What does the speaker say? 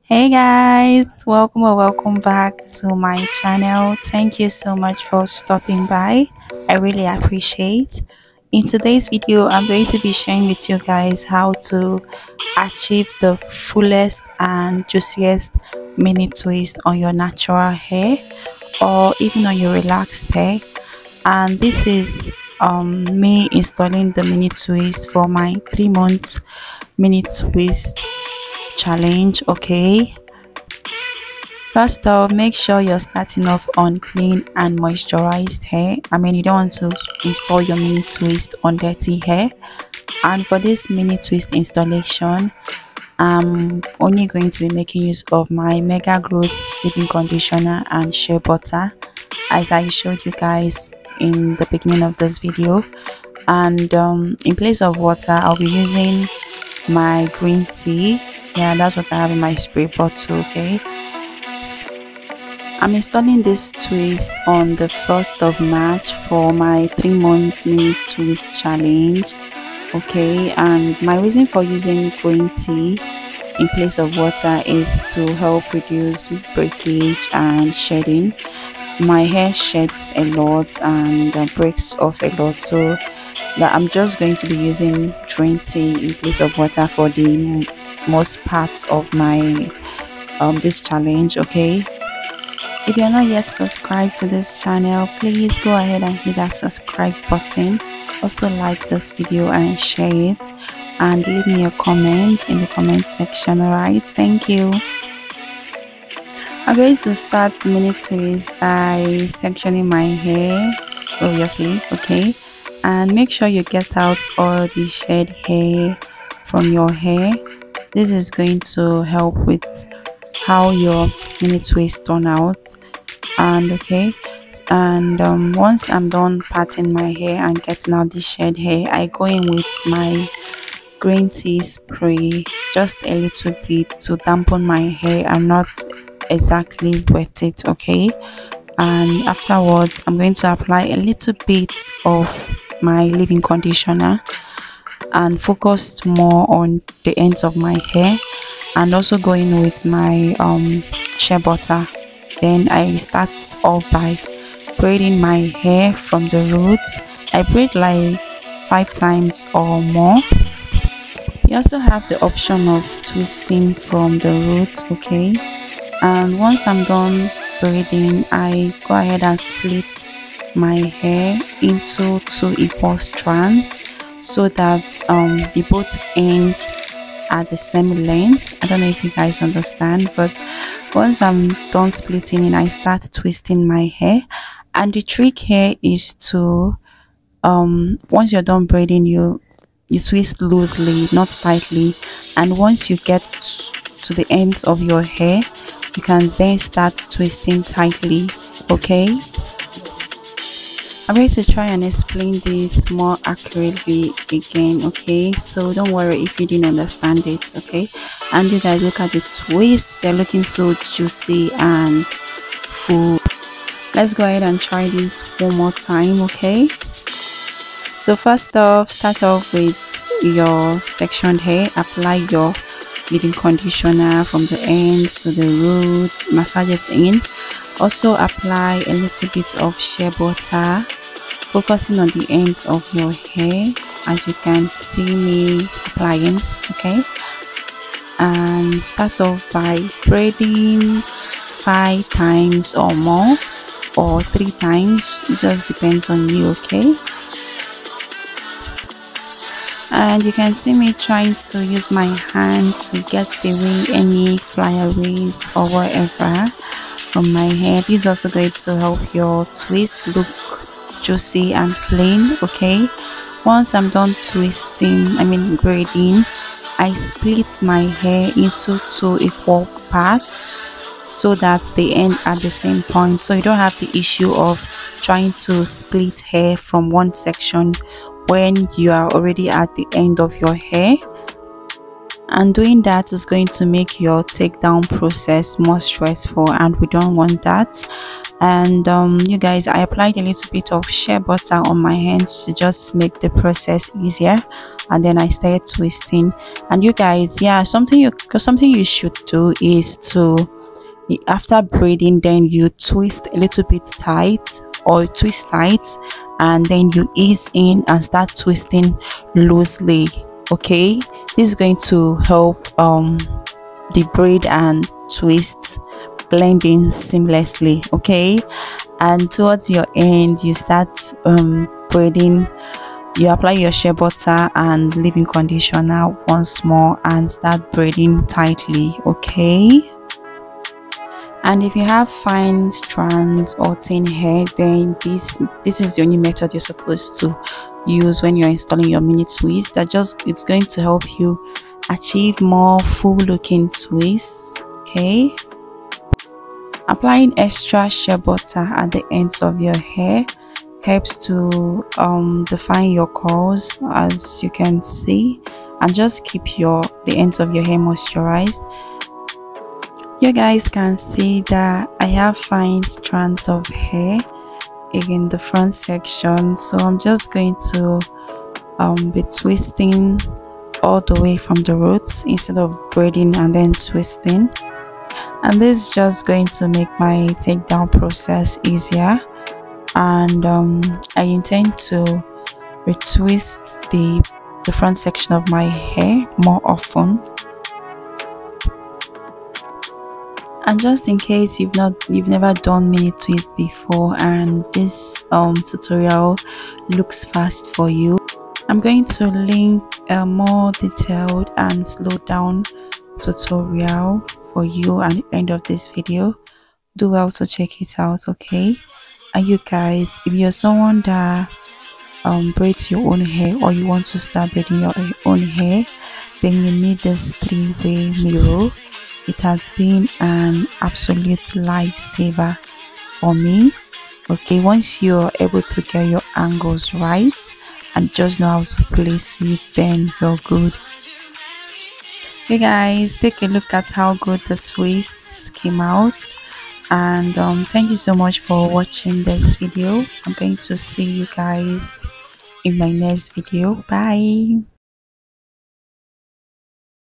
Hey guys, welcome or welcome back to my channel. Thank you so much for stopping by. I really appreciate. In today's video, I'm going to be sharing with you guys how to achieve the fullest and juiciest mini twist on your natural hair or even on your relaxed hair. And this is me installing the mini twist for my 3 months mini twist challenge. Okay, first off, make sure you're starting off on clean and moisturized hair. You don't want to install your mini twist on dirty hair. And for this mini twist installation, I'm only going to be making use of my mega growth leave-in conditioner and shea butter, as I showed you guys in the beginning of this video. And in place of water, I'll be using my green tea. Yeah, that's what I have in my spray bottle. Okay, I'm installing this twist on the 1st of March for my 3 months mini twist challenge. Okay, and my reason for using green tea in place of water is to help reduce breakage and shedding. My hair sheds a lot and breaks off a lot, so that I'm just going to be using green tea in place of water for the most parts of my this challenge. Okay, if you're not yet subscribed to this channel, please go ahead and hit that subscribe button. Also like this video and share it, and leave me a comment in the comment section. Alright, thank you. I'm going to start the mini twist by sectioning my hair, obviously. Okay, and make sure you get out all the shed hair from your hair. This is going to help with how your mini twist turn out. And okay, and once I'm done parting my hair and getting out the shed hair, I go in with my green tea spray, just a little bit to dampen my hair and not exactly wet it. Okay, and afterwards I'm going to apply a little bit of my leave-in conditioner and focus more on the ends of my hair, and also going with my shea butter. Then I start off by braiding my hair from the roots. I braid like 5 times or more. You also have the option of twisting from the roots. Okay, and once I'm done braiding, I go ahead and split my hair into 2 equal strands so that the both end at the same length. I don't know if you guys understand, but once I'm done splitting it, I start twisting my hair. And the trick here is to once you're done braiding, you twist loosely, not tightly, and once you get to the ends of your hair, you can then start twisting tightly. Okay, I'm going to try and explain this more accurately again. Okay, so don't worry if you didn't understand it. Okay, and you guys look at the twist, they're looking so juicy and full. Let's go ahead and try this one more time. Okay, so first off, start off with your sectioned hair. Apply your leave-in conditioner from the ends to the roots, massage it in. Also apply a little bit of shea butter, focusing on the ends of your hair, as you can see me applying. Okay, and start off by braiding 5 times or more, or 3 times. It just depends on you. Okay, and you can see me trying to use my hand to get away any flyaways or whatever from my hair. This is also going to help your twist look juicy and clean. Okay, once I'm done twisting, braiding, I split my hair into 2 equal parts so that they end at the same point, so you don't have the issue of trying to split hair from one section when you are already at the end of your hair. And doing that is going to make your takedown process more stressful, and we don't want that. And you guys, I applied a little bit of shea butter on my hands to just make the process easier. and then I started twisting. And you guys, yeah, something you should do is to, after braiding, then you twist a little bit tight, or twist tight, and then you ease in and start twisting loosely. Okay, this is going to help the braid and twist blend in seamlessly. Okay, and towards your end you start braiding. You apply your shea butter and leave-in conditioner once more and start braiding tightly. Okay, and if you have fine strands or thin hair, then this is the only method you're supposed to use when you're installing your mini twist. It's going to help you achieve more full looking twists. Okay, applying extra shea butter at the ends of your hair helps to define your curls, as you can see, and just keep the ends of your hair moisturized. You guys can see that I have fine strands of hair in the front section, so I'm just going to be twisting all the way from the roots instead of braiding and then twisting. And this is just going to make my takedown process easier. And I intend to retwist the front section of my hair more often. And just in case you've never done mini twist before and this tutorial looks fast for you, I'm going to link a more detailed and slowed down tutorial for you at the end of this video. Do well to check it out. Okay, and you guys, if you're someone that braids your own hair, or you want to start braiding your own hair, then you need this 3-way mirror. It has been an absolute lifesaver for me. Okay, once you're able to get your angles right and just know how to place it, then you're good. You guys, take a look at how good the twists came out. And thank you so much for watching this video. I'm going to see you guys in my next video. Bye.